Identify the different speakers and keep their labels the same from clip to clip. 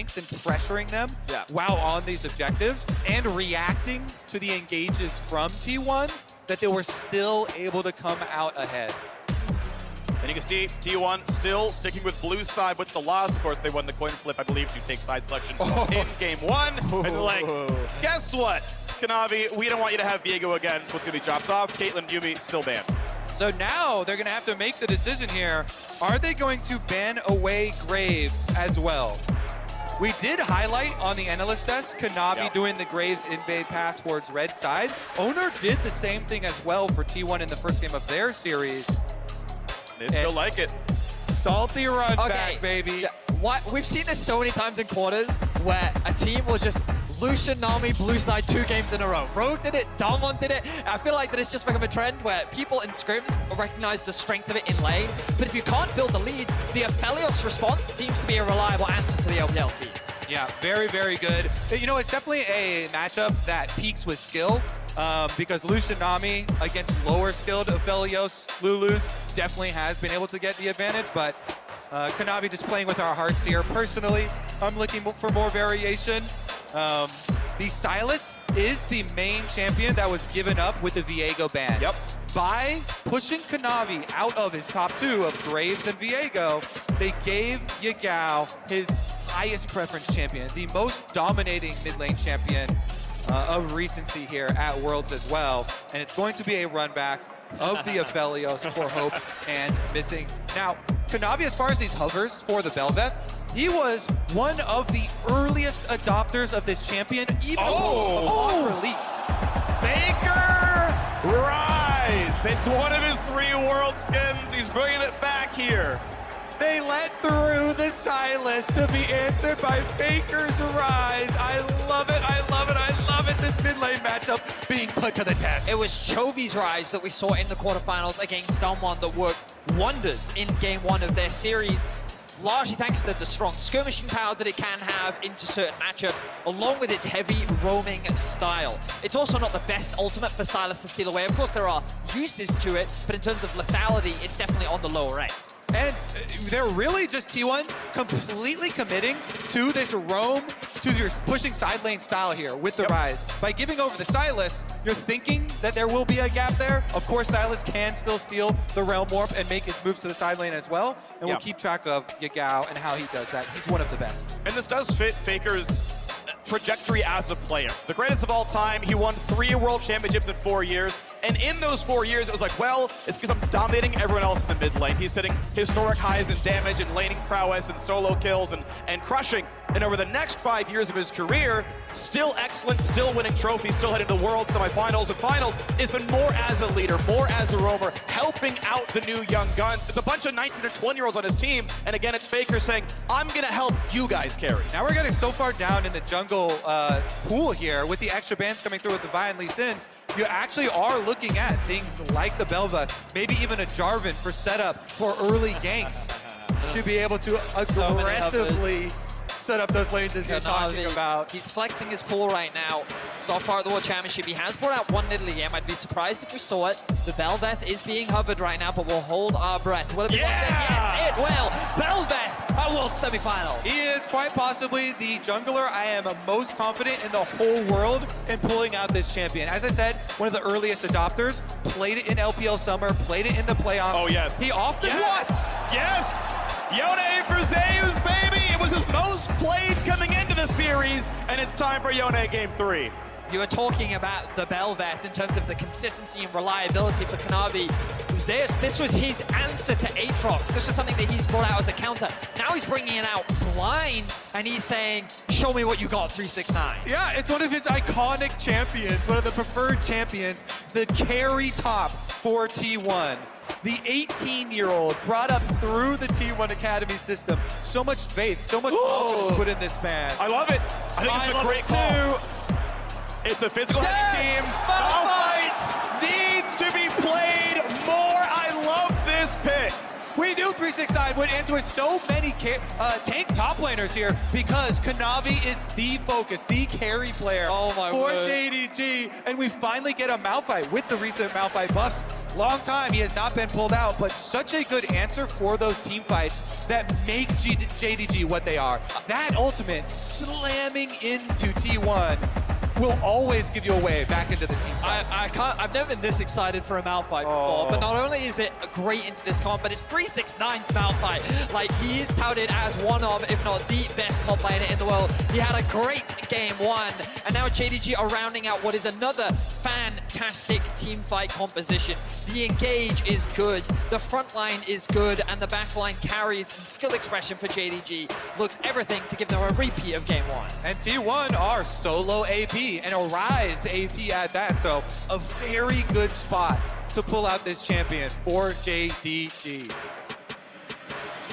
Speaker 1: length and pressuring them while on these objectives and reacting to the engages from T1 that they were still able to come out ahead.
Speaker 2: And you can see T1 still sticking with blue side with the loss. Of course, they won the coin flip, I believe, to take side selection in game 1. And they're like, guess what, Kanavi, we don't want you to have Viego again, so it's going to be dropped off. Caitlyn, Yumi, still banned.
Speaker 1: So now they're going to have to make the decision here. Are they going to ban away Graves as well? We did highlight on the analyst desk Kanavi doing the Graves invade path towards red side. Owner did the same thing as well for T1 in the first game of their series.
Speaker 2: They still like it.
Speaker 1: Salty run back, baby.
Speaker 3: We've seen this so many times in quarters where a team will just Lucian, Nami, blue side 2 games in a row. Rogue did it, Dalmon did it. I feel like that it's just become a trend where people in scrims recognize the strength of it in lane, but if you can't build the leads, the Aphelios response seems to be a reliable answer for the LPL teams.
Speaker 1: Yeah, very, very good. You know, it's definitely a matchup that peaks with skill. Because Lucian Nami against lower skilled Aphelios Lulus definitely has been able to get the advantage, but Kanavi just playing with our hearts here. Personally, I'm looking for more variation. The Sylas is the main champion that was given up with the Viego ban.
Speaker 2: Yep.
Speaker 1: By pushing Kanavi out of his top 2 of Graves and Viego, they gave Yagao his highest preference champion, the most dominating mid lane champion of recency here at Worlds as well. And it's going to be a run back of the Aphelios for Hope and Missing. Now, Kanavi, as far as these hovers for the Bel'Veth, he was one of the earliest adopters of this champion, even on release.
Speaker 2: Faker Rise! It's one of his 3 world skins. He's bringing it back here.
Speaker 1: They let through the Sylas to be answered by Faker's Rise. I love it, I love it, I love it. This mid lane matchup being put to the test.
Speaker 3: It was Chovy's Rise that we saw in the quarterfinals against Dalmon that worked wonders in game 1 of their series, largely thanks to the strong skirmishing power that it can have into certain matchups, along with its heavy roaming style. It's also not the best ultimate for Sylas to steal away. Of course, there are uses to it, but in terms of lethality, it's definitely on the lower end.
Speaker 1: And they're really just T1 completely committing to this roam, to your pushing side lane style here with the Rise. By giving over the Sylas, you're thinking that there will be a gap there. Of course, Sylas can still steal the Realm Warp and make his moves to the side lane as well. And we'll keep track of Yagao and how he does that. He's one of the best.
Speaker 2: And this does fit Faker's trajectory as a player. The greatest of all time, he won 3 world championships in 4 years. And in those 4 years, it was like, well, it's because I'm dominating everyone else in the mid lane. He's hitting historic highs in damage and laning prowess and solo kills and crushing. And over the next 5 years of his career, still excellent, still winning trophies, still heading to World semifinals and finals, has been more as a leader, more as a roamer, helping out the new young guns. It's a bunch of 19 or 20-year-olds on his team. And again, it's Faker saying, I'm going to help you guys carry.
Speaker 1: Now we're getting so far down in the jungle pool here with the extra bans coming through with the Vi and Lee Sin. You actually are looking at things like the Bel'Veth, maybe even a Jarvan for setup for early ganks to be able to aggressively set up those lanes as you're talking about.
Speaker 3: He's flexing his pool right now. So far at the World Championship, he has brought out one Nidalee game. I'd be surprised if we saw it. The Bel'Veth is being hovered right now, but we'll hold our breath. Will it be Yes, it will. Bel'Veth, a World semifinal.
Speaker 1: He is quite possibly the jungler I am most confident in the whole world in pulling out this champion. As I said, one of the earliest adopters, played it in LPL Summer, played it in the playoffs.
Speaker 2: Oh, yes.
Speaker 1: He often
Speaker 2: Yes! Yone for Zeus, baby! It was his most played coming into the series, and it's time for Yone Game 3.
Speaker 3: You were talking about the Bel'Veth in terms of the consistency and reliability for Kanavi. Zeus, this was his answer to Aatrox. This was something that he's brought out as a counter. Now he's bringing it out blind, and he's saying, show me what you got, 369.
Speaker 1: Yeah, it's one of his iconic champions, one of the preferred champions, the carry top for T1. The 18-year-old brought up through the T1 Academy system. So much faith, so much confidence put in this man.
Speaker 2: I love it. I think it's a great call. It's a physical heavy team. The fight needs to be played more. I love this pick.
Speaker 1: We knew 369 would enter with so many tank top laners here because Kanavi is the focus, the carry player for JDG. And we finally get a Malphite with the recent Malphite buffs. Long time he has not been pulled out, but such a good answer for those team fights that make JDG what they are. That ultimate slamming into T1 will always give you a way back into the team fights.
Speaker 3: I've never been this excited for a Malphite before, but not only is it great into this comp, but it's 369's Malphite. Like, he is touted as one of, if not the best top laner in the world. He had a great game one, and now JDG are rounding out what is another fantastic team fight composition. The engage is good, the front line is good, and the back line carries and skill expression for JDG looks everything to give them a repeat of game one.
Speaker 1: And T1 are solo AP and a Rise AP at that, so a very good spot to pull out this champion for JDG.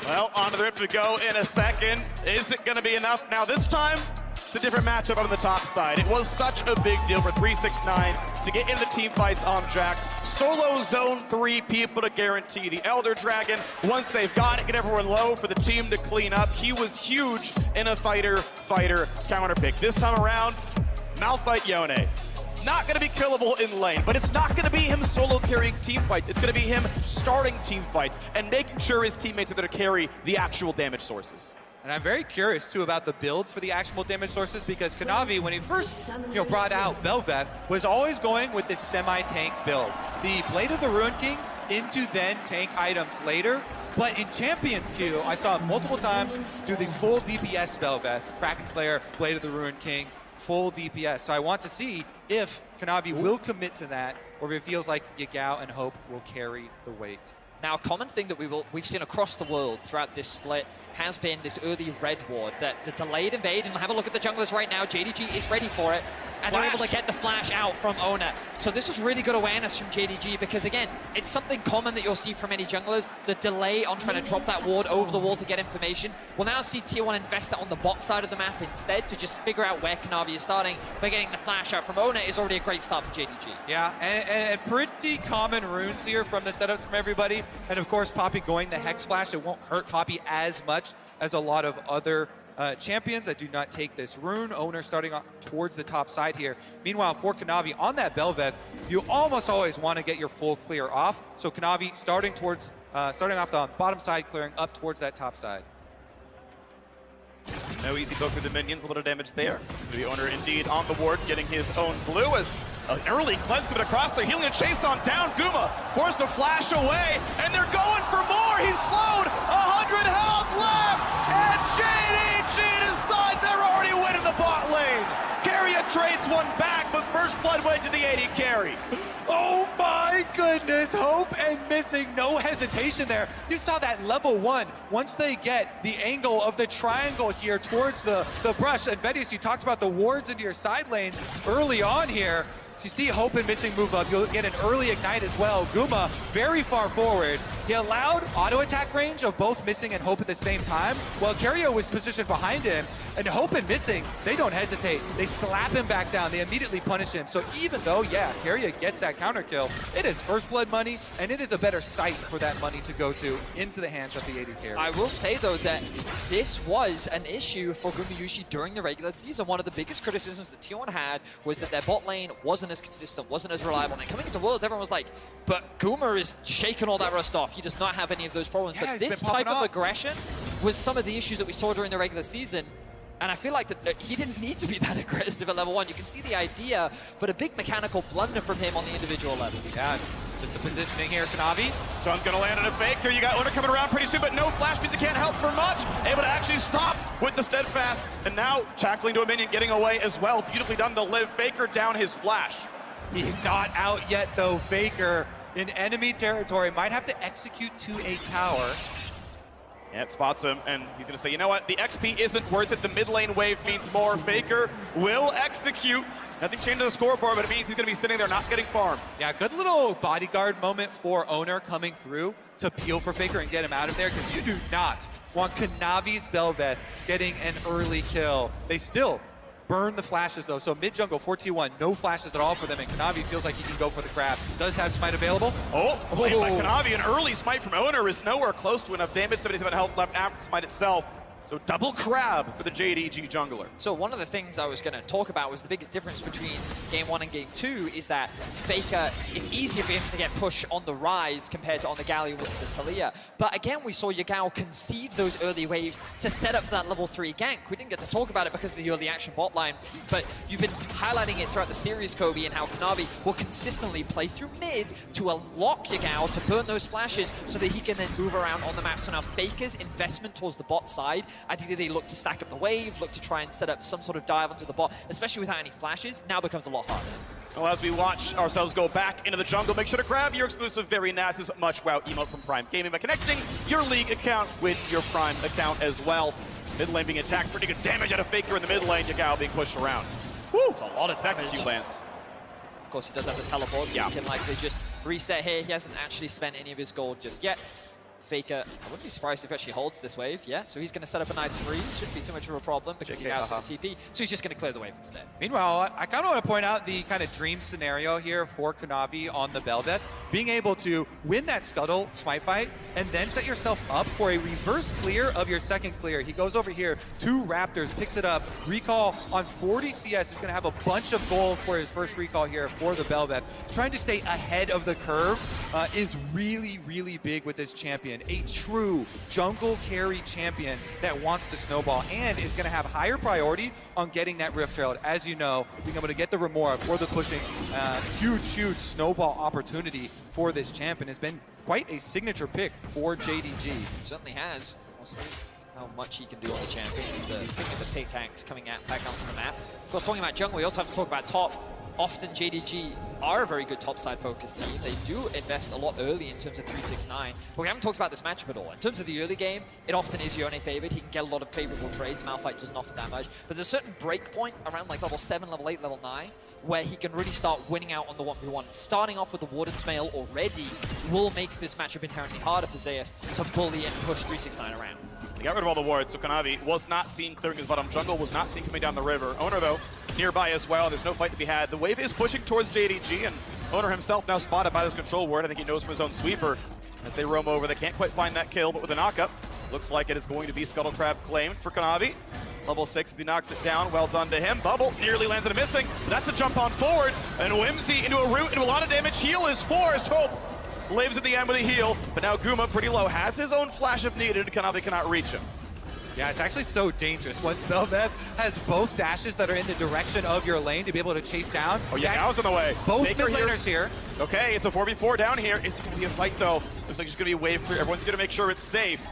Speaker 2: Well, on to the Rift we go in a second. Is it going to be enough? Now this time, it's a different matchup on the top side. It was such a big deal for 369 to get into team fights on Jax. Solo zone 3 people to guarantee. The Elder Dragon, once they've got it, get everyone low for the team to clean up. He was huge in a fighter-fighter counter pick. This time around, Malphite Yone. Not going to be killable in lane, but it's not going to be him solo carrying team fights. It's going to be him starting team fights and making sure his teammates are there to carry the actual damage sources.
Speaker 1: And I'm very curious too about the build for the actual damage sources, because Kanavi, when he first brought out Bel'Veth, was always going with this semi-tank build. The Blade of the Ruin King into then tank items later. But in Champions Queue, I saw him multiple times do the full DPS Bel'Veth, Kraken Slayer, Blade of the Ruin King, full DPS. So I want to see if Kanavi will commit to that, or if it feels like Yagao and Hope will carry the weight.
Speaker 3: Now, a common thing that we've seen across the world throughout this split has been this early red ward, that the delayed invade, and have a look at the junglers right now. JDG is ready for it, and they're able to get the flash out from Oner. So this was really good awareness from JDG, because again, it's something common that you'll see from many junglers, the delay on trying to drop that ward over the wall to get information. We'll now see T1 invest it on the bot side of the map instead to just figure out where Kanavi is starting, but getting the flash out from Oner is already a great start for JDG.
Speaker 1: Yeah, and pretty common runes here from the setups from everybody. And of course, Poppy going the Hex Flash, it won't hurt Poppy as much as a lot of other champions that do not take this rune. Oner starting towards the top side here. Meanwhile, for Kanavi on that Bel'Veth, you almost always want to get your full clear off. So Kanavi starting off the bottom side, clearing up towards that top side.
Speaker 2: No easy poke through the minions, a little damage there. The Oner indeed on the ward, getting his own blue as an early cleanse coming across there, healing a chase on down. Guma forced to flash away, and they're going for more. He's slowed, 100 health left, and JDG decides they're already winning the bot lane. Carrier trades one back, but first blood went to the AD carry.
Speaker 1: Oh my goodness, Hope and Missing, no hesitation there. You saw that level 1. Once they get the angle of the triangle here towards the brush, and Vedius, you talked about the wards into your side lanes early on here. So you see Hope and Missing move up, you'll get an early ignite as well. Guma very far forward. He allowed auto attack range of both Missing and Hope at the same time, while Kerio was positioned behind him. And Hope and Missing, they don't hesitate. They slap him back down, they immediately punish him. So even though, yeah, Kerio gets that counter kill, it is first blood money, and it is a better site for that money to go to into the hands of the AD carry.
Speaker 3: I will say though that this was an issue for Gumayusi during the regular season. One of the biggest criticisms that T1 had was that their bot lane wasn't as consistent, wasn't as reliable. And coming into Worlds, everyone was like, but Guma is shaking all that rust off. He does not have any of those problems.
Speaker 1: Yeah,
Speaker 3: but this type of aggression was some of the issues that we saw during the regular season. And I feel like that he didn't need to be that aggressive at level 1. You can see the idea, but a big mechanical blunder from him on the individual level.
Speaker 1: Yeah, just the positioning here, Kanavi.
Speaker 2: Stun's gonna land on a Faker. You got Oner coming around pretty soon, but no flash means it can't help for much. Able to actually stop with the steadfast, and now tackling to a minion, getting away as well. Beautifully done to live. Faker down his flash.
Speaker 1: He's not out yet though, Faker. In enemy territory, might have to execute to a tower.
Speaker 2: Yeah, it spots him, and he's gonna say, you know what, the XP isn't worth it. The mid lane wave means more. Faker will execute. Nothing changed to the scoreboard, but it means he's gonna be sitting there not getting farmed.
Speaker 1: Yeah, good little bodyguard moment for Oner coming through to peel for Faker and get him out of there, because you do not want Kanavi's Bel'Veth getting an early kill. They still burn the flashes though, so mid jungle 4T1, no flashes at all for them, and Kanavi feels like he can go for the grab. Does have smite available.
Speaker 2: Oh, played by Kanavi. An early smite from Oner is nowhere close to enough damage. 77 health left after the smite itself. So double crab for the JDG jungler.
Speaker 3: So one of the things I was going to talk about was the biggest difference between Game 1 and Game 2 is that Faker, it's easier for him to get push on the rise compared to on the Galio with the Talia. But again, we saw Yagao concede those early waves to set up for that level 3 gank. We didn't get to talk about it because of the early action bot line, but you've been highlighting it throughout the series, Kobe, and how Kanavi will consistently play through mid to unlock Yagao to burn those flashes so that he can then move around on the map. So now Faker's investment towards the bot side, ideally they look to stack up the wave, look to try and set up some sort of dive onto the bot, especially without any flashes, now becomes a lot harder.
Speaker 2: Well, as we watch ourselves go back into the jungle, make sure to grab your exclusive Very Nasa's Much Wow emote from Prime Gaming by connecting your League account with your Prime account as well. Mid lane being attacked, pretty good damage out of Faker in the mid lane, Yagao being pushed around. Woo! It's a lot of damage. Lance.
Speaker 3: Of course, he does have the teleport, so he can likely just reset here. He hasn't actually spent any of his gold just yet. Faker, I wouldn't be surprised if he actually holds this wave, yeah? So he's going to set up a nice freeze, shouldn't be too much of a problem because he has the TP, so he's just going to clear the wave instead.
Speaker 1: Meanwhile, I kind of want to point out the kind of dream scenario here for Kanavi on the Bel'Veth, being able to win that Scuttle smite fight and then set yourself up for a reverse clear of your second clear. He goes over here, 2 Raptors, picks it up, recall on 40 CS, is going to have a bunch of gold for his first recall here for the Bel'Veth. Trying to stay ahead of the curve is really, really big with this champion. A true jungle carry champion that wants to snowball and is going to have higher priority on getting that Rift Herald. As you know, being able to get the Remora for the pushing, huge snowball opportunity for this champion has been quite a signature pick for JDG.
Speaker 3: He certainly has. We'll see how much he can do on the champion. The pickaxe coming out back onto the map. So talking about jungle, we also have to talk about top. Often JDG are a very good topside focused team. They do invest a lot early in terms of 369, but we haven't talked about this matchup at all. In terms of the early game, it often is Yone favored. He can get a lot of favorable trades. Malphite doesn't offer that much, but there's a certain break point around like level 7, level 8, level 9, where he can really start winning out on the 1v1. Starting off with the Warden's Mail already will make this matchup inherently harder for Zeus to bully and push 369 around.
Speaker 2: He got rid of all the wards, so Kanavi was not seen clearing his bottom jungle, was not seen coming down the river. Owner, though, nearby as well. There's no fight to be had. The wave is pushing towards JDG, and Owner himself now spotted by his control ward. I think he knows from his own sweeper. As they roam over, they can't quite find that kill, but with a knockup, looks like it is going to be Scuttle Crab claimed for Kanavi. Level 6 as he knocks it down. Well done to him. Bubble nearly lands on a missing. That's a jump on forward. And Whimsy into a root, into a lot of damage. Heal is forced. Hope lives at the end with a heal, but now Guma, pretty low, has his own flash if needed. Kanavi cannot reach him.
Speaker 1: Yeah, it's actually so dangerous when Bel'Veth has both dashes that are in the direction of your lane to be able to chase down.
Speaker 2: Oh yeah, Gao's in the way.
Speaker 1: Both mid laners here.
Speaker 2: Okay, it's a 4v4 down here. Is it going to be a fight though? Looks like it's going to be a wave clear. Everyone's going to make sure it's safe.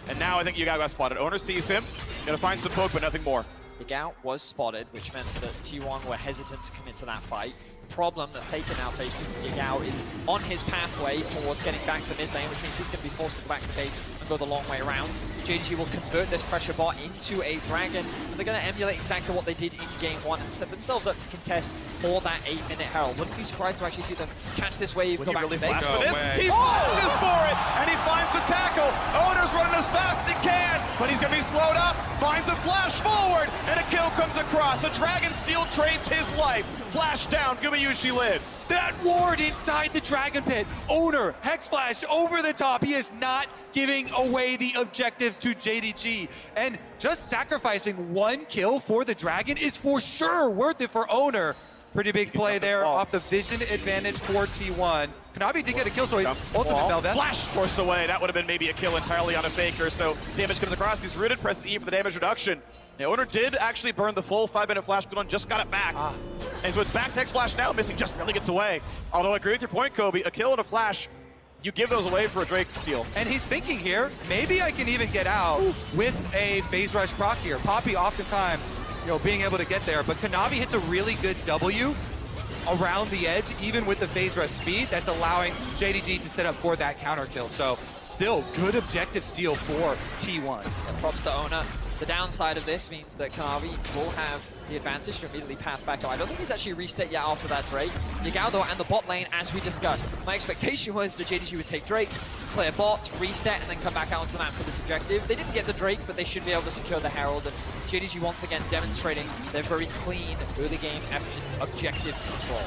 Speaker 2: And now I think Yagao got spotted. Owner sees him. Going to find some poke, but nothing more.
Speaker 3: Yagao was spotted, which meant that T1 were hesitant to commit to that fight. The problem that Faker now faces is Yagao is on his pathway towards getting back to mid lane, which means he's going to be forced to go back to base and go the long way around. JDG will convert this pressure bot into a dragon, and they're going to emulate exactly what they did in Game 1 and set themselves up to contest for that 8-minute Herald. Wouldn't be surprised to actually see them catch this wave, go back to base.
Speaker 2: He flashes for it, and he finds the tackle. Owner's running as fast as he can, but he's going to be slowed up. Finds a flash forward, and a kill comes across. The Dragon Steel trades his life. Flash down, Gumayushi lives.
Speaker 1: That ward inside the Dragon Pit. Owner, Hex Flash over the top. He is not giving away the objectives to JDG. And just sacrificing 1 kill for the Dragon is for sure worth it for Owner. Pretty big play there off the vision advantage for T1. Kanavi did get a kill, so he ultimate Bel'Veth.
Speaker 2: Flash forced away. That would have been maybe a kill entirely on a Faker. So damage comes across. He's rooted. Presses E for the damage reduction. The Owner did actually burn the full 5-minute flash cooldown, just got it back. And so it's back to Hex Flash now. Missing just really gets away. Although I agree with your point, Kobe. A kill and a flash, you give those away for a Drake steal.
Speaker 1: And he's thinking here, maybe I can even get out with a phase rush proc here. Poppy oftentimes, being able to get there, but Kanavi hits a really good W around the edge, even with the phase rush speed, that's allowing JDG to set up for that counter kill. So still good objective steal for T1.
Speaker 3: And props to Owner. The downside of this means that Kanavi will have the advantage to immediately path back up. I don't think he's actually reset yet after that Drake. Yagao though, and the bot lane, as we discussed. My expectation was that JDG would take Drake, clear bot, reset, and then come back out onto the map for this objective. They didn't get the Drake, but they should be able to secure the Herald, and JDG once again demonstrating their very clean early game objective control.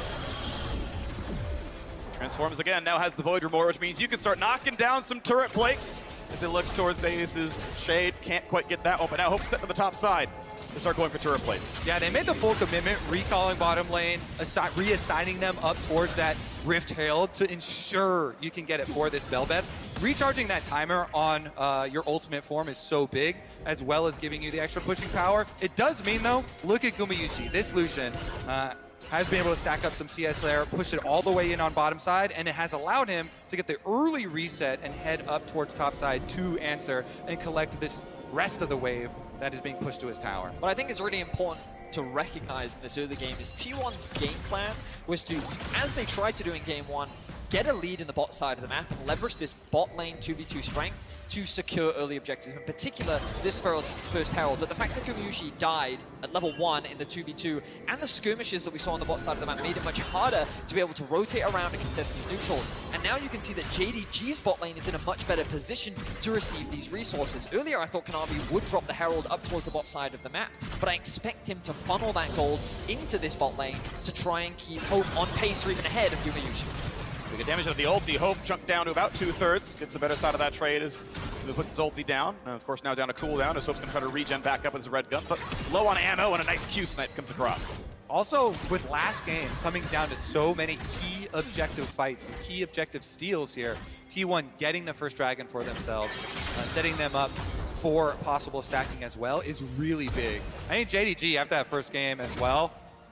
Speaker 2: Transforms again, now has the Void Remora, which means you can start knocking down some turret plates. as they look towards Zeus's shade. Can't quite get that one, but now Hope set to the top side. They start going for turret plates.
Speaker 1: Yeah, they made the full commitment, recalling bottom lane, reassigning them up towards that Rift Herald to ensure you can get it for this Belbeth. Recharging that timer on your ultimate form is so big, as well as giving you the extra pushing power. It does mean, though, look at Gumayusi. This Lucian has been able to stack up some CS there, push it all the way in on bottom side, and it has allowed him to get the early reset and head up towards top side to answer and collect this rest of the wave that is being pushed to his tower.
Speaker 3: What I think is really important to recognize in this early game is T1's game plan was to, as they tried to do in game one, get a lead in the bot side of the map and leverage this bot lane 2v2 strength to secure early objectives, in particular this first Herald. But the fact that Gumayusi died at level 1 in the 2v2 and the skirmishes that we saw on the bot side of the map made it much harder to be able to rotate around and contest these neutrals. And now you can see that JDG's bot lane is in a much better position to receive these resources. Earlier I thought Kanavi would drop the Herald up towards the bot side of the map, but I expect him to funnel that gold into this bot lane to try and keep Hope on pace or even ahead of Gumayusi.
Speaker 2: We get damage of the ulti. Hope jumped down to about 2/3. Gets the better side of that trade as he puts his ulti down. And of course now down to cooldown as Hope's going to try to regen back up with his red gun. But low on ammo and a nice Q snipe comes across.
Speaker 1: Also, with last game coming down to so many key objective fights and key objective steals here, T1 getting the first dragon for themselves, setting them up for possible stacking as well is really big. I think JDG, after that first game as well,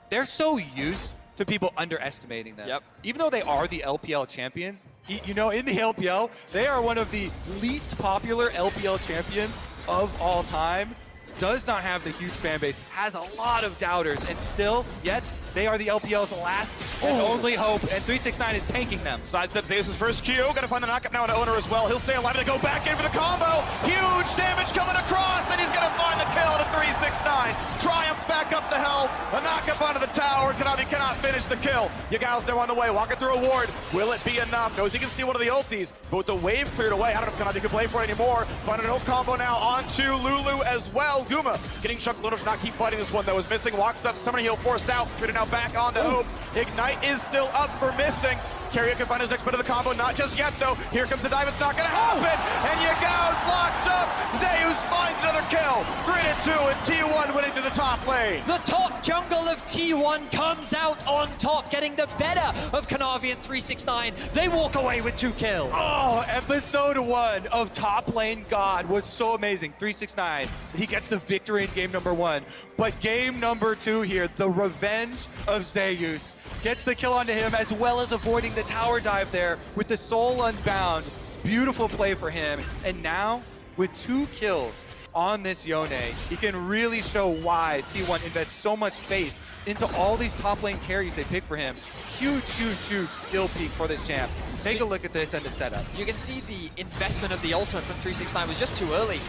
Speaker 1: they're so used to people underestimating them.
Speaker 3: Yep.
Speaker 1: Even though they are the LPL champions, you know, in the LPL, they are one of the least popular LPL champions of all time. Does not have the huge fan base, has a lot of doubters, and still, yet, they are the LPL's last and only hope, and 369 is tanking them.
Speaker 2: Sidestep Zeus' first Q. Gonna find the knockup now on Owner as well. He'll stay alive. They go back in for the combo. Huge damage coming across, and he's gonna find the kill to 369. Triumphs back up the hill. A knockup onto the tower. Kanavi cannot finish the kill. Yagao's now on the way, walking through a ward. Will it be enough? Knows he can steal one of the ultis, but with the wave cleared away, I don't know if Kanavi can play for it anymore. Find an ult combo now onto Lulu as well. Guma getting chunked. Luna to not keep fighting this one that was missing. Walks up, summoning heal forced out. Traded now back onto Hope. Ignite is still up for missing. Carrier can find his next bit of the combo, not just yet though. Here comes the dive, it's not gonna happen. And Yagao's locked up. Zeus finds another kill. 3-2 and T1 winning to the top lane.
Speaker 3: The top jungle of T1 comes out on top, getting the better of Kanavi and 369. They walk away with 2 kills.
Speaker 1: Oh, episode 1 of Top Lane God was so amazing. 369, he gets the victory in game number 1. But game number 2 here, the revenge of Zeus, gets the kill onto him as well as avoiding the tower dive there with the soul unbound. Beautiful play for him. And now, with 2 kills on this Yone, he can really show why T1 invests so much faith into all these top lane carries they pick for him. Huge, huge, huge skill peak for this champ. Take a look at this and the setup.
Speaker 3: You can see the investment of the ultimate from 369 was just too early.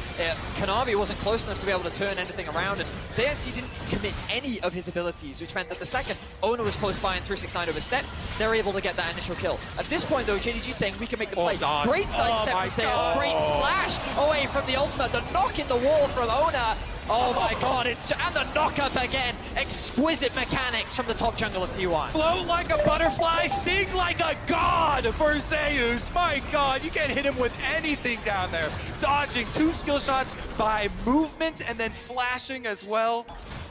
Speaker 3: Kanavi wasn't close enough to be able to turn anything around, and Zeus didn't commit any of his abilities, which meant that the second Owner was close by and 369 oversteps, they're able to get that initial kill. At this point though, JDG saying we can make the play.
Speaker 1: God.
Speaker 3: Great sidestep from Zeus, great flash away from the ultimate, the knock in the wall from Owner. Oh my god, and the knockup again. Exquisite mechanics from the top jungle of T1.
Speaker 1: Float like a butterfly, sting like a god for Zeus. My god, you can't hit him with anything down there. Dodging 2 skill shots by movement and then flashing as well.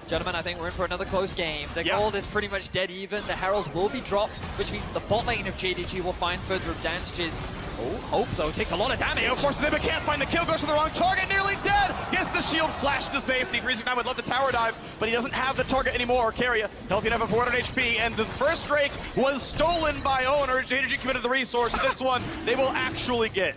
Speaker 3: Gentlemen, I think we're in for another close game. The gold is pretty much dead even. The Herald will be dropped, which means the bot lane of JDG will find further advantages. Oh, Hope, though, takes a lot of damage.
Speaker 2: Of course, Zibba can't find the kill, goes to the wrong target, nearly dead. Gets the shield flashed to safety. 369 would love the tower dive, but he doesn't have the target anymore. Carrier, healthy enough at 400 HP, and the first Drake was stolen by Owner. JDG committed the resource. This one, they will actually get.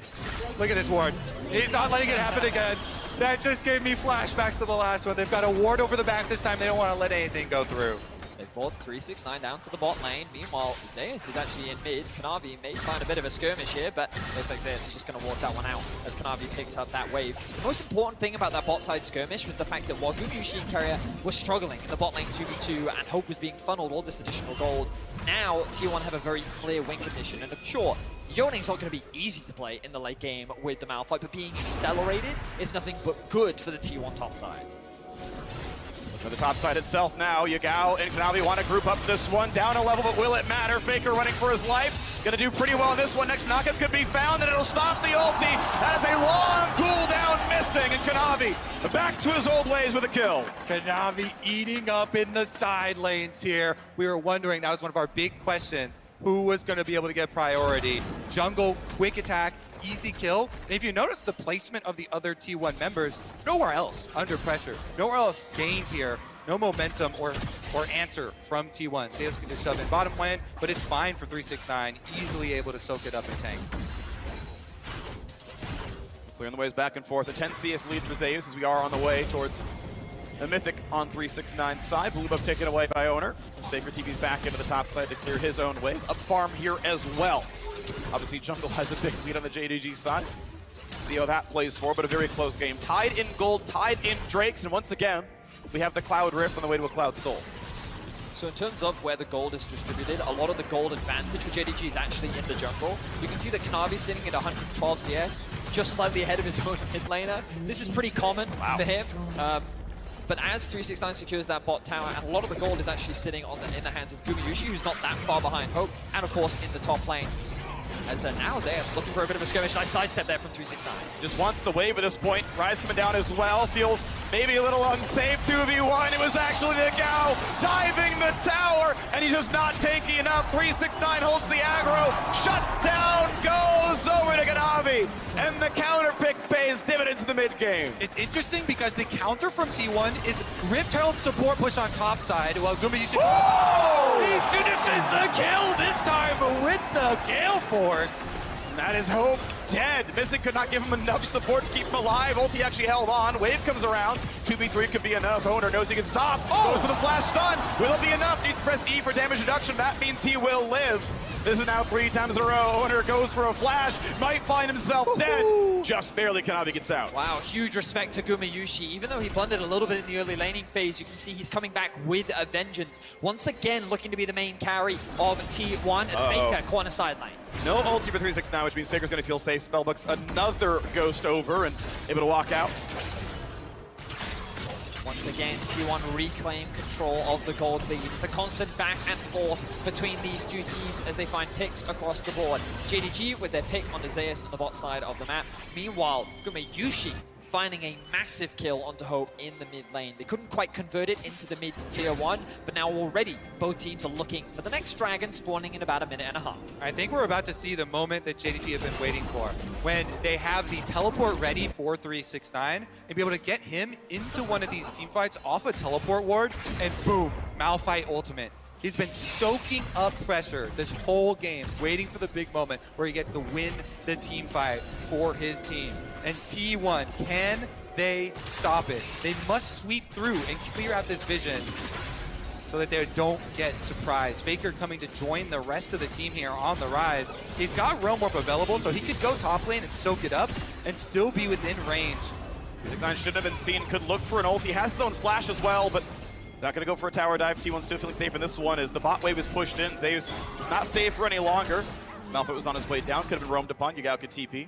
Speaker 1: Look at this ward. He's not letting it happen again. That just gave me flashbacks to the last one. They've got a ward over the back this time. They don't want to let anything go through.
Speaker 3: They've brought 369 down to the bot lane. Meanwhile, Zeus is actually in mid. Kanavi may find a bit of a skirmish here, but looks like Zeus is just going to walk that one out as Kanavi picks up that wave. The most important thing about that bot side skirmish was the fact that while Gumayusi and Carrier were struggling in the bot lane 2v2 and Hope was being funneled all this additional gold, now T1 have a very clear win condition. And sure, Yone's not going to be easy to play in the late game with the Malphite, but being accelerated is nothing but good for the T1 top side.
Speaker 2: For the top side itself now, Yagao and Kanavi want to group up this one. Down a level, but will it matter? Faker running for his life. Gonna do pretty well in this one. Next knockup could be found, and it'll stop the ulti. That is a long cooldown missing, and Kanavi back to his old ways with a kill.
Speaker 1: Kanavi eating up in the side lanes here. We were wondering, that was one of our big questions, who was going to be able to get priority. Jungle, quick attack, easy kill. And if you notice the placement of the other T1 members, nowhere else under pressure, nowhere else gained here. No momentum or answer from T1. Zeus can just shove in bottom lane, but it's fine for 369, easily able to soak it up and tank.
Speaker 2: Clearing the ways back and forth. A 10 CS lead for Zeus as we are on the way towards the Mythic on 369's side. Blue buff taken away by Owner. Faker TV's back into the top side to clear his own way. Up farm here as well. Obviously, Jungle has a big lead on the JDG side. See how that plays for, but a very close game. Tied in gold, tied in Drakes, and once again, we have the Cloud Rift on the way to a Cloud Soul.
Speaker 3: So in terms of where the gold is distributed, a lot of the gold advantage for JDG is actually in the jungle. You can see that Kanavi sitting at 112 CS, just slightly ahead of his own mid laner. This is pretty common for him. But as 369 secures that bot tower, and a lot of the gold is actually sitting in the hands of Gumayushi, who's not that far behind Hope, and of course in the top lane. As now Zeus looking for a bit of a skirmish. Nice sidestep there from 369.
Speaker 2: Just wants the wave at this point. Rise coming down as well. Feels maybe a little unsafe. 2v1. It was actually the Gao diving the tower, and he's just not tanky enough. 369 holds the aggro. Shut down goes over to Kanavi, and the counter pick pays dividends in the mid game.
Speaker 1: It's interesting because the counter from T1 is Rift Herald support push on top side, while Gumayushi he finishes the kill this time with the Gale Force.
Speaker 2: That is Hope dead. Missing could not give him enough support to keep him alive. Ulti actually held on. Wave comes around. 2v3 could be enough. Owner knows he can stop. Goes for the flash stun. Will it be enough? Needs to press E for damage reduction. That means he will live. This is now 3 times in a row. Owner goes for a flash. Might find himself dead. Just barely Kanavi gets out.
Speaker 3: Wow, huge respect to Gumayushi. Even though he blundered a little bit in the early laning phase, you can see he's coming back with a vengeance. Once again, looking to be the main carry of T1 as Faker corner side lane.
Speaker 2: No ulti for 369, which means Faker's going to feel safe. Spellbook's another ghost over and able to walk out.
Speaker 3: Once again, T1 reclaim control of the gold lead. It's a constant back and forth between these two teams as they find picks across the board. JDG with their pick on Zeus on the bot side of the map. Meanwhile, Gumayushi finding a massive kill onto Hope in the mid lane. They couldn't quite convert it into the mid tier 1, but now already both teams are looking for the next dragon spawning in about a minute and a half.
Speaker 1: I think we're about to see the moment that JDG have been waiting for, when they have the teleport ready for 369 and be able to get him into one of these team fights off a teleport ward, and boom, Malphite ultimate. He's been soaking up pressure this whole game, waiting for the big moment where he gets to win the team fight for his team. And T1, can they stop it? They must sweep through and clear out this vision so that they don't get surprised. Faker coming to join the rest of the team here on the rise. He's got Realm Warp available, so he could go top lane and soak it up and still be within range.
Speaker 2: 369 shouldn't have been seen, could look for an ult. He has his own flash as well, but not going to go for a tower dive. T1 still feeling safe in this one as the bot wave is pushed in. Zeus does not stay for any longer. As Malphite was on his way down, could have been roamed upon. Yagao could TP.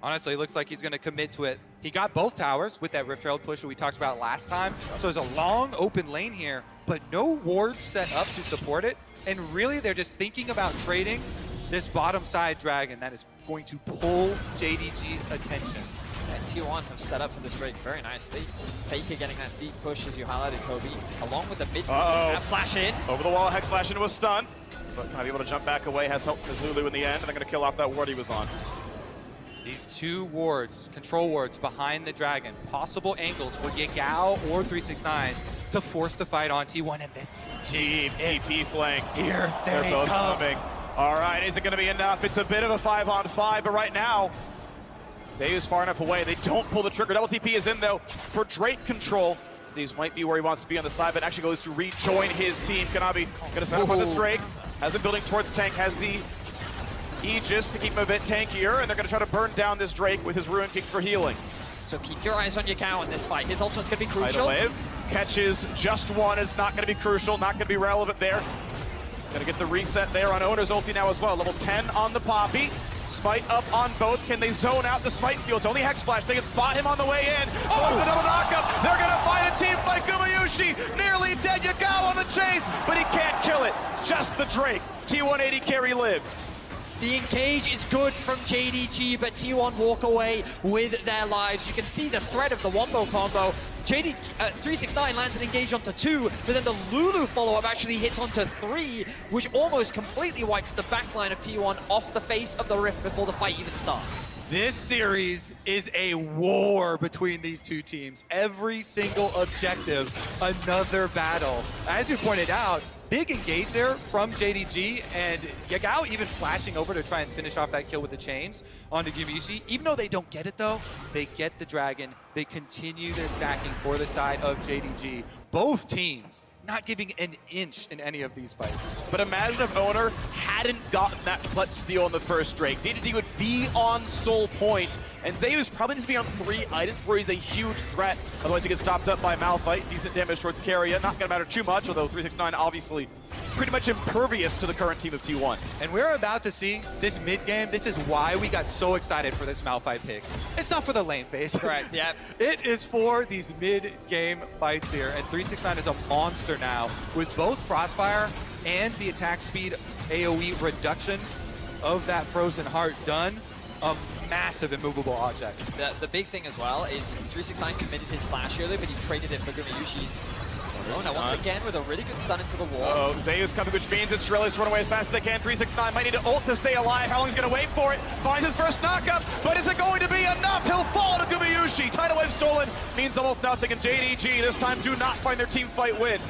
Speaker 1: Honestly, it looks like he's going to commit to it. He got both towers with that Rift Herald push that we talked about last time. So there's a long open lane here, but no wards set up to support it. And really, they're just thinking about trading this bottom side dragon that is going to pull JDG's attention.
Speaker 3: And T1 have set up for this Drake very nicely. Faker getting that deep push, as you highlighted, Kobe, along with the mid flash in.
Speaker 2: Over the wall, Hex flash into a stun. But can I be able to jump back away? Has help as Lulu in the end, and they're going to kill off that ward he was on.
Speaker 1: These two wards, control wards behind the dragon, possible angles for Yagao or 369 to force the fight on T1, and this
Speaker 2: deep TP flank.
Speaker 1: Here
Speaker 2: They're both coming. All right, is it going to be enough? It's a bit of a 5-on-5, but right now, Zeus far enough away. They don't pull the trigger. Double TP is in, though, for Drake control. These might be where he wants to be on the side, but actually goes to rejoin his team. Kanavi going to set up on this Drake. Has been building towards tank, has the Aegis to keep him a bit tankier, and they're going to try to burn down this Drake with his Ruin Kick for healing.
Speaker 3: So keep your eyes on Yagao in this fight. His ultimate's going to be crucial.
Speaker 2: Wave catches just one. It's not going to be crucial, not going to be relevant there. Going to get the reset there on Owner's ulti now as well. Level 10 on the Poppy. Smite up on both. Can they zone out the Smite steal? It's only Hex Flash. They can spot him on the way in. Oh, the double knockup. They're going to find a team fight. Gumayushi nearly dead. Yagao on the chase, but he can't kill it. Just the Drake. T180 carry lives.
Speaker 3: The engage is good from JDG, but T1 walk away with their lives. You can see the threat of the wombo combo. 369 lands an engage onto 2, but then the Lulu follow-up actually hits onto 3, which almost completely wipes the backline of T1 off the face of the rift before the fight even starts.
Speaker 1: This series is a war between these two teams. Every single objective, another battle. As you pointed out, big engage there from JDG, and Yagao even flashing over to try and finish off that kill with the chains onto Gumayusi. Even though they don't get it though, they get the dragon. They continue their stacking for the side of JDG. Both teams not giving an inch in any of these fights.
Speaker 2: But imagine if Owner hadn't gotten that clutch steal on the first Drake. JDG would be on Soul Point, and Zeus probably needs to be on 3 items where he's a huge threat. Otherwise he gets stopped up by Malphite. Decent damage towards Carrier. Not gonna matter too much, although 369 obviously pretty much impervious to the current team of T1.
Speaker 1: And we're about to see this mid game. This is why we got so excited for this Malphite pick. It's not for the lane phase.
Speaker 3: Correct, yep.
Speaker 1: It is for these mid-game fights here, and 369 is a monster now with both Frostfire and the attack speed AoE reduction of that Frozen Heart done. A massive immovable object.
Speaker 3: The big thing as well is 369 committed his flash earlier, but he traded it for Gumayushi's. Oh, now once again with a really good stun into the wall.
Speaker 2: Oh, Zeus coming, which means it's Shrillis run away as fast as they can. 369 might need to ult to stay alive. How long is he going to wait for it? Finds his first knockup, but is it going to be enough? He'll fall to Gumayusi. Tidal wave stolen means almost nothing, and JDG this time do not find their team fight win.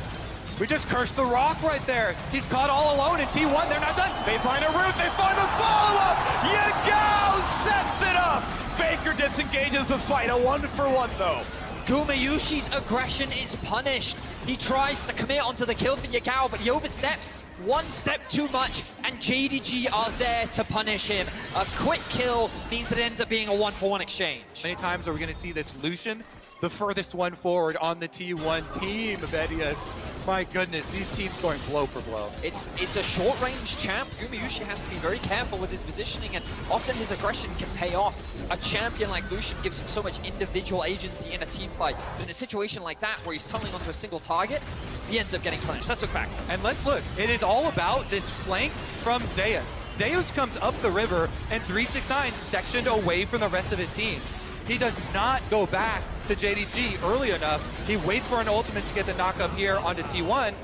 Speaker 1: We just cursed the rock right there. He's caught all alone in T1. They're not done.
Speaker 2: They find a route. They find the follow-up. Yagao sets it up. Faker disengages the fight. A 1-for-1 though.
Speaker 3: Gumayushi's aggression is punished. He tries to commit onto the kill for Yagao, but he oversteps one step too much, and JDG are there to punish him. A quick kill means that it ends up being a 1-for-1 exchange.
Speaker 1: Many times are we going to see this Lucian, the furthest one forward on the T1 team, Vedius. My goodness, these teams going blow for blow.
Speaker 3: It's a short-range champ. Gumayusi has to be very careful with his positioning, and often his aggression can pay off. A champion like Lucian gives him so much individual agency in a team fight. But in a situation like that, where he's tunneling onto a single target, he ends up getting punished. Let's look back.
Speaker 1: And let's look. It is all about this flank from Zeus. Zeus comes up the river, and 369 sectioned away from the rest of his team. He does not go back to JDG early enough. He waits for an ultimate to get the knockup here onto T1,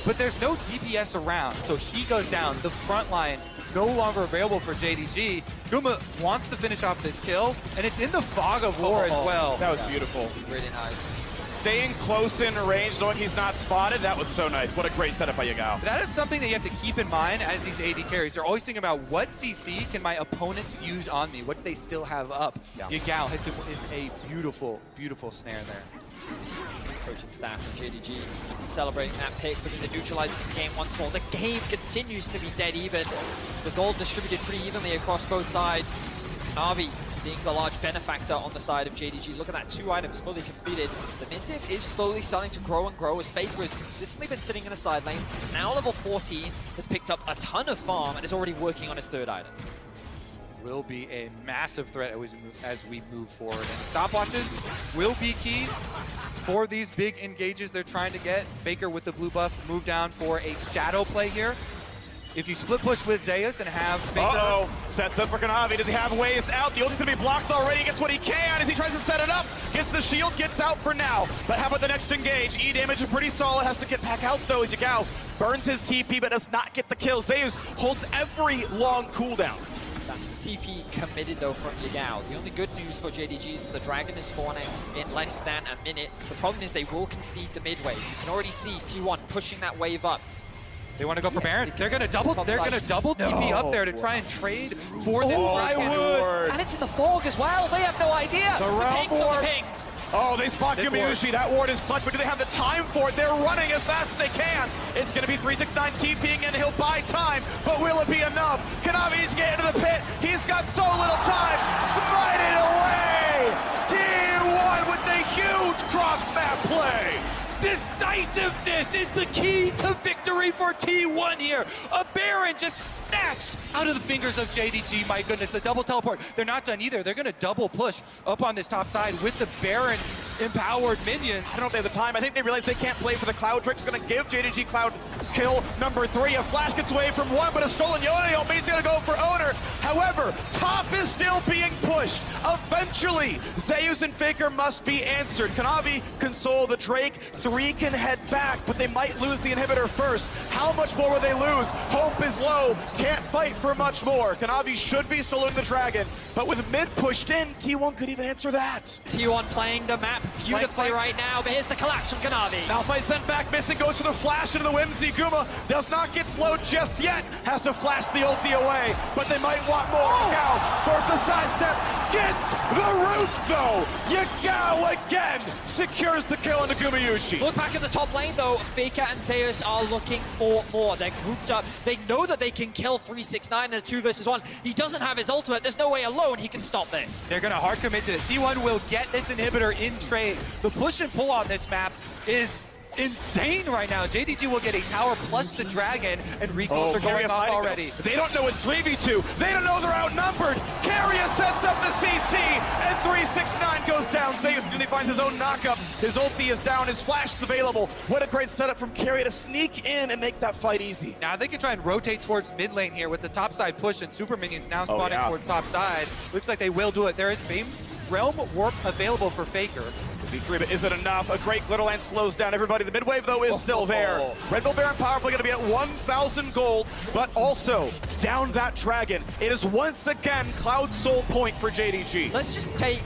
Speaker 1: but there's no DPS around, so he goes down. The front line no longer available for JDG. Guma wants to finish off this kill, and it's in the fog of war as well.
Speaker 2: That was beautiful.
Speaker 3: Really nice.
Speaker 2: Staying close in range, knowing he's not spotted, that was so nice. What a great setup by Yagao.
Speaker 1: That is something that you have to keep in mind as these AD carries. They're always thinking about what CC can my opponents use on me? What do they still have up? Yeah. Yagao hits him with a beautiful, beautiful snare there.
Speaker 3: Coaching staff from JDG celebrating that pick because it neutralizes the game once more. The game continues to be dead even. The gold distributed pretty evenly across both sides. Navi being the large benefactor on the side of JDG. Look at that, 2 items fully completed. The mid diff is slowly starting to grow and grow as Faker has consistently been sitting in the side lane. Now level 14, has picked up a ton of farm and is already working on his 3rd item.
Speaker 1: Will be a massive threat as we move forward. And stopwatches will be key for these big engages they're trying to get. Faker with the blue buff move down for a shadow play here. If you split push with Zeus and have Faker...
Speaker 2: Uh-oh, sets up for Kanavi. Does he have ways out? The ulti's gonna be blocked already. He gets what he can as he tries to set it up. Gets the shield, gets out for now. But how about the next engage? E damage is pretty solid. Has to get back out though as Yagao burns his TP but does not get the kill. Zeus holds every long cooldown.
Speaker 3: That's the TP committed though from Yagao. The only good news for JDG is that the Dragon is spawning in less than a minute. The problem is they will concede the mid wave. You can already see T1 pushing that wave up.
Speaker 1: They want to go for Baron. They're gonna double TP up there to try and trade for the Dragon.
Speaker 3: And it's in the fog as well. They have no idea.
Speaker 2: The realm ward.
Speaker 3: Pings.
Speaker 2: Oh, they spot Gumayusi. That ward is clutch, but do they have the time for it? They're running as fast as they can. It's going to be 369 TPing, and he'll buy time, but will it be enough? Kanavi needs to get into the pit. He's got so little time. Smite it away. T1 with the huge cross map play.
Speaker 1: Decisiveness is the key to victory for T1 here. A Baron just snatched out of the fingers of JDG. My goodness, the double teleport. They're not done either. They're going to double push up on this top side with the Baron empowered minions.
Speaker 2: I don't know if they have the time. I think they realize they can't play for the Cloud trick. It's going to give JDG Cloud kill number 3. A flash gets away from 1, but a stolen Yone. He's going to go for Owner. However, top is still being pushed. Eventually, Zeus and Faker must be answered. Kanavi console the Drake. 3 can head back, but they might lose the inhibitor first. How much more will they lose? Hope is low. Can't fight for much more. Kanavi should be soloing the Dragon, but with mid pushed in, T1 could even answer that.
Speaker 3: T1 playing the map beautifully right now, but here's the collapse from Kanavi.
Speaker 2: Malphite sent back, missing, goes for the flash into the Whimsy. Guma does not get slowed just yet. Has to flash the ulti away, but they might want more. Yagao forced the sidestep, gets the root though. Yagao again secures the kill into Gumayushi.
Speaker 3: Look back at the top lane though, Faker and Zeus are looking for more. They're grouped up. They know that they can kill 369 in a 2 versus 1. He doesn't have his ultimate. There's no way alone he can stop this.
Speaker 1: They're going to hard commit to it. T1 will get this inhibitor in trade. The push and pull on this map is insane right now. JDG will get a tower plus the dragon, and recalls are going off already.
Speaker 2: They don't know it's 3v2. They don't know they're outnumbered. Keria sets up the CC, and 369 goes down. Zeus nearly finds his own knockup. His ulti is down. His flash is available. What a great setup from Keria to sneak in and make that fight easy.
Speaker 1: Now they can try and rotate towards mid lane here with the top side push, and super minions now spawning towards top side. Looks like they will do it. There is Realm Warp available for Faker.
Speaker 2: V3, but is it enough? A great Glitterland slows down everybody. The mid wave, though, is still there. Red Bull Baron powerfully going to be at 1,000 gold, but also down that dragon. It is once again Cloud Soul point for JDG.
Speaker 3: Let's just take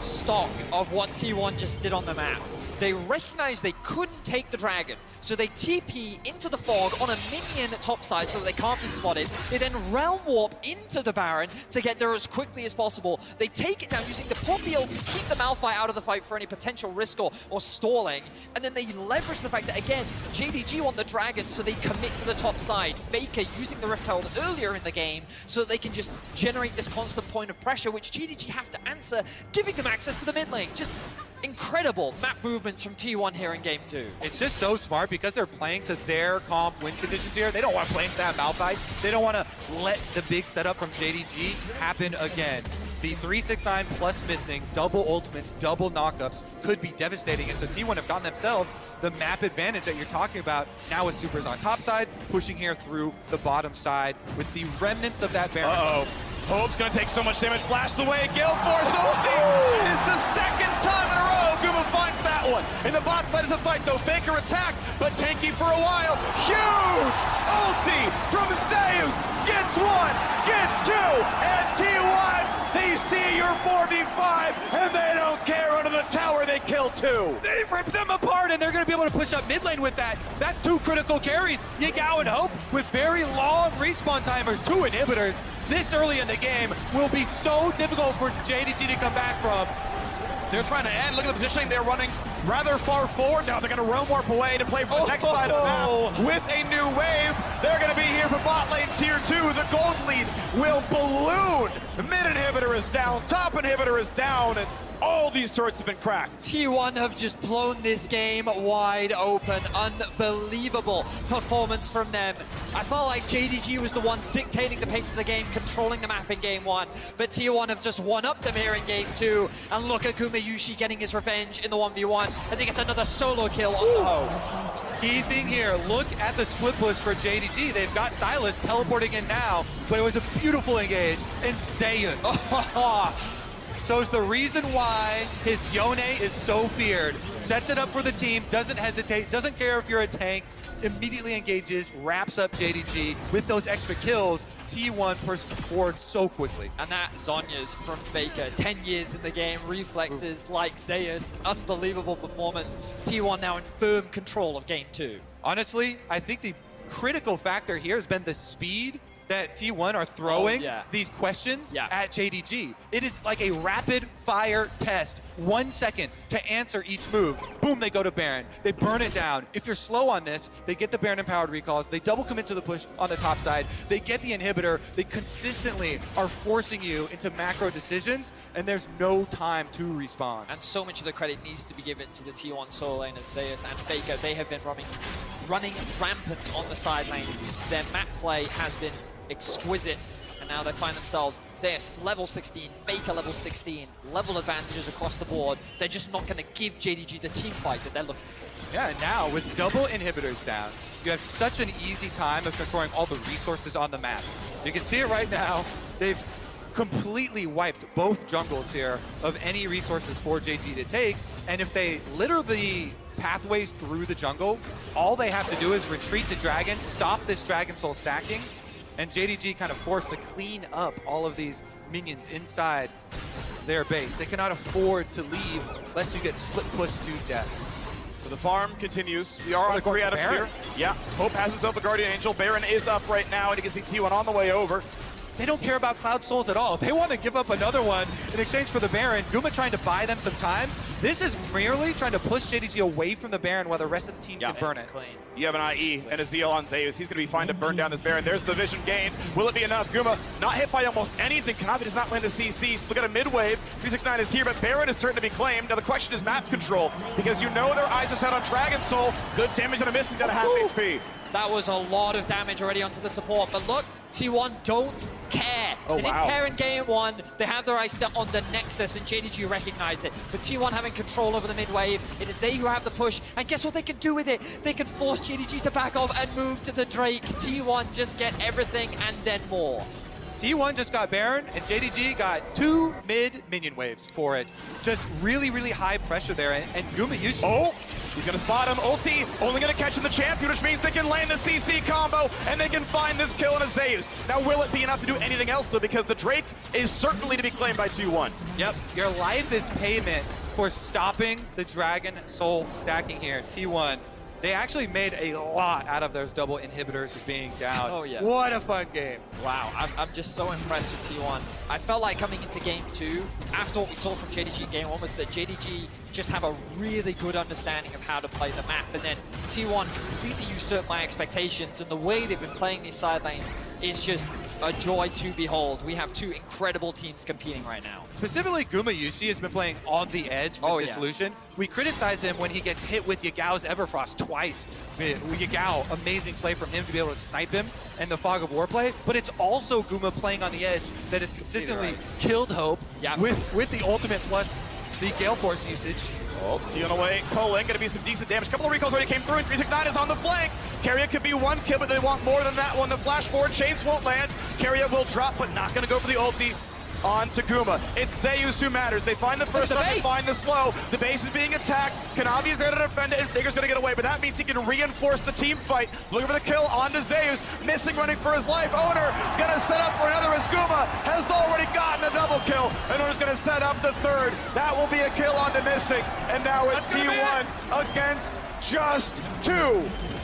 Speaker 3: stock of what T1 just did on the map. They recognized they couldn't take the dragon, so they TP into the fog on a minion topside so that they can't be spotted. They then realm warp into the Baron to get there as quickly as possible. They take it down using the Poppy ult to keep the Malphite out of the fight for any potential risk or stalling, and then they leverage the fact that, again, JDG want the dragon, so they commit to the top side. Faker using the Rift Herald earlier in the game so that they can just generate this constant point of pressure, which JDG have to answer, giving them access to the mid lane. Just incredible map movements from T1 here in Game 2.
Speaker 1: It's just so smart because they're playing to their comp win conditions here. They don't want to play into that Malphite. They don't want to let the big setup from JDG happen again. The 369 plus missing, double ultimates, double knockups could be devastating. And so T1 have gotten themselves the map advantage that you're talking about. Now with supers on top side, pushing here through the bottom side with the remnants of that Baron.
Speaker 2: Hope's gonna take so much damage. Flash the way, Gale Force ulti! It is the second time in a row Guma finds that one. And the bot side is a fight though. Faker attacked, but tanky for a while. Huge ulti from Zeus! Gets 1, gets 2, and T1, they see your 4v5, and they don't care. Under the tower, they kill 2.
Speaker 1: They rip them apart, and they're going to be able to push up mid lane with that. That's 2 critical carries. Yagao and Hope with very long respawn timers, 2 inhibitors. This early in the game will be so difficult for JDG to come back from.
Speaker 2: They're trying to end. Look at the positioning. They're running rather far forward. Now they're going to realm warp away to play for the next side of the map with a new wave. They're going to be here for bot lane tier 2. The gold lead will balloon. The mid inhibitor is down. Top inhibitor is down. And all these turrets have been cracked.
Speaker 3: T1 have just blown this game wide open. Unbelievable performance from them. I felt like JDG was the one dictating the pace of the game, controlling the map in Game 1, but T1 have just one-upped them here in Game 2. And look at Gumayushi getting his revenge in the 1v1 as he gets another solo kill on the Hope.
Speaker 1: Key thing here, look at the split push for JDG. They've got Silas teleporting in now, but it was a beautiful engage, and Zeus. So it's the reason why his Yone is so feared. Sets it up for the team, doesn't hesitate, doesn't care if you're a tank, immediately engages, wraps up JDG with those extra kills. T1 pushed forward so quickly.
Speaker 3: And that Zonya's from Faker. 10 years in the game, reflexes like Zeus. Unbelievable performance. T1 now in firm control of Game 2.
Speaker 1: Honestly, I think the critical factor here has been the speed that T1 are throwing these questions at JDG. It is like a rapid fire test. 1 second to answer each move. Boom, they go to Baron. They burn it down. If you're slow on this, they get the Baron empowered recalls. They double commit to the push on the top side. They get the inhibitor. They consistently are forcing you into macro decisions, and there's no time to respawn.
Speaker 3: And so much of the credit needs to be given to the T1 solo lane as Zeus and Faker. They have been running rampant on the side lanes. Their map play has been exquisite. And now they find themselves, Zeus level 16, Faker level 16, level advantages across the board. They're just not going to give JDG the team fight that they're looking for.
Speaker 1: Yeah, and now with double inhibitors down, you have such an easy time of controlling all the resources on the map. You can see it right now. They've completely wiped both jungles here of any resources for JDG to take. And if they litter the pathways through the jungle, all they have to do is retreat to Dragon, stop this Dragon Soul stacking, and JDG kind of forced to clean up all of these minions inside their base. They cannot afford to leave lest you get split pushed to death.
Speaker 2: So the farm continues. We are on 3 out of
Speaker 1: Baron.
Speaker 2: 4. Yeah, Hope has himself a Guardian Angel. Baron is up right now, and you can see T1 on the way over.
Speaker 1: They don't care about Cloud Souls at all. They want to give up another one in exchange for the Baron. Guma trying to buy them some time. This is merely trying to push JDG away from the Baron while the rest of the team can burn it.
Speaker 3: Clean.
Speaker 2: You have an IE and a Zeal on Zeus. He's going to be fine to burn down this Baron. There's the vision gain. Will it be enough? Guma not hit by almost anything. Kanavi does not land the CC. So look at a mid-wave. 369 is here, but Baron is certain to be claimed. Now the question is map control, because you know their eyes are set on Dragon Soul. Good damage on a miss. He's got a half HP.
Speaker 3: That was a lot of damage already onto the support, but look, T1 don't care.
Speaker 2: Oh,
Speaker 3: they didn't
Speaker 2: wow.
Speaker 3: care in game 1. They have their eyes set on the Nexus, and JDG recognize it. But T1 having control over the mid wave, it is they who have the push, and guess what they can do with it? They can force JDG to back off and move to the Drake. T1 just get everything and then more.
Speaker 1: T1 just got Baron, and JDG got 2 mid minion waves for it. Just really, really high pressure there, and Guma Yushi.
Speaker 2: Oh, he's going to spot him. Ulti, only going to catch him the champion, which means they can land the CC combo, and they can find this kill on a Zeus. Now, will it be enough to do anything else, though? Because the Drake is certainly to be claimed by 2-1.
Speaker 1: Yep, your life is payment for stopping the Dragon Soul stacking here. T1, they actually made a lot out of those double inhibitors being down.
Speaker 3: Oh, yeah.
Speaker 1: What a fun game.
Speaker 3: Wow, I'm just so impressed with T1. I felt like coming into game 2, after what we saw from JDG in game 1, was that JDG just have a really good understanding of how to play the map, and then T1 completely usurped my expectations, and the way they've been playing these side lanes is just a joy to behold. We have 2 incredible teams competing right now.
Speaker 1: Specifically, Guma Yushi has been playing on the edge with this Lucian. We criticize him when he gets hit with Yagao's Everfrost twice. Yagao, amazing play from him to be able to snipe him and the Fog of War play, but it's also Guma playing on the edge that has consistently killed Hope with the ultimate plus the Gale Force usage.
Speaker 2: Oh, stealing away. Colin, going to be some decent damage. A couple of recalls already came through, and 369 is on the flank. Carrier could be 1 kill, but they want more than that one. The flash forward chains won't land. Carrier will drop, but not going to go for the ulti on to Guma. It's Zeus who matters. They find the first one, they find the slow. The base is being attacked. Kanavi is there to defend it, and Faker's going to get away, but that means he can reinforce the team fight. Looking for the kill onto Zeus. Missing, running for his life. Owner going to set up for another as Guma has already gotten a double kill. And Owner's going to set up the third. That will be a kill onto Missing. And now it's T1 against just 2.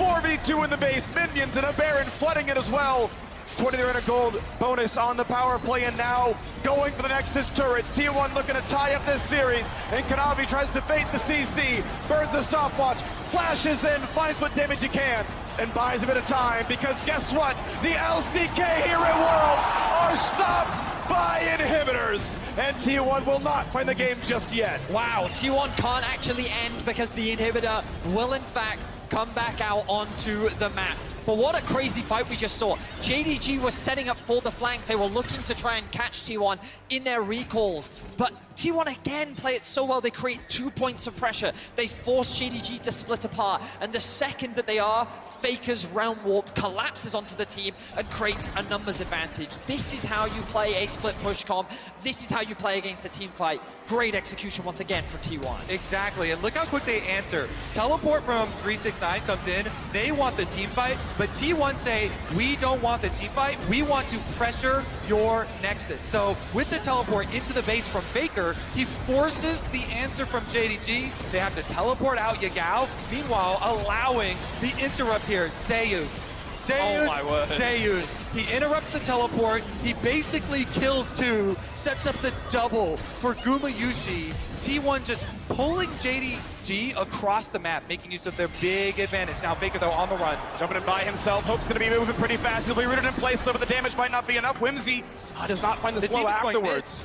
Speaker 2: 4v2 in the base. Minions and a Baron flooding it as well. 20 there in a gold bonus on the power play, and now going for the Nexus turrets. T1 looking to tie up this series, and Kanavi tries to bait the CC, burns the stopwatch, flashes in, finds what damage he can, and buys a bit of time, because guess what? The LCK Hero World are stopped by inhibitors, and T1 will not find the game just yet.
Speaker 3: Wow, T1 can't actually end because the inhibitor will in fact come back out onto the map. But what a crazy fight we just saw. JDG was setting up for the flank. They were looking to try and catch T1 in their recalls. But T1 again play it so well. They create 2 points of pressure. They force JDG to split apart. And the second that they are, Faker's Realm Warp collapses onto the team and creates a numbers advantage. This is how you play a split push comp. This is how you play against a team fight. Great execution once again from T1.
Speaker 1: Exactly, and look how quick they answer. Teleport from 369 comes in. They want the team fight, but T1 say, we don't want the team fight. We want to pressure your Nexus. So with the teleport into the base from Faker, he forces the answer from JDG. They have to teleport out Yagao, meanwhile allowing the interrupt here, Zeus.
Speaker 3: Oh my word.
Speaker 1: Zeus. He interrupts the teleport. He basically kills 2, sets up the double for Guma Yushi. T1 just pulling JDG across the map, making use of their big advantage. Now Faker, though, on the run.
Speaker 2: Jumping in by himself. Hope's going to be moving pretty fast. He'll be rooted in place, though, but the damage might not be enough. Whimsy does not find the slow
Speaker 1: team is going
Speaker 2: afterwards.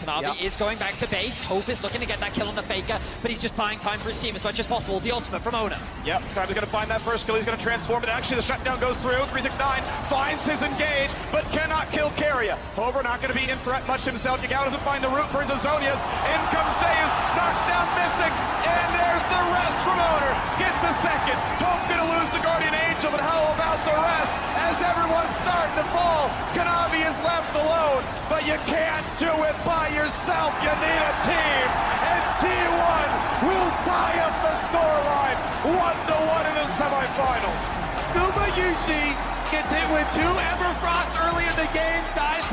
Speaker 3: Kanavi is going back to base. Hope is looking to get that kill on the Faker, but he's just buying time for his team as much as possible. The ultimate from Ona.
Speaker 2: Yep, Kanavi's gonna find that first kill. He's gonna transform, but actually the shutdown goes through. 369 finds his engage, but cannot kill Carrier. Hover not gonna be in threat much himself. Yagao doesn't find the root, burns Azonius. In comes Zeus, knocks down Missing, and there's the rest from Owner. Gets a second. Hope gonna lose the Guardian Angel, but how about the rest? As everyone's starting to fall, Kanavi is left alone, but you can't do it by yourself. You need a team, and T1 will tie up the scoreline 1-1 in the semifinals.
Speaker 1: Nuba Yushi gets hit with 2 Everfrost early in the game, dies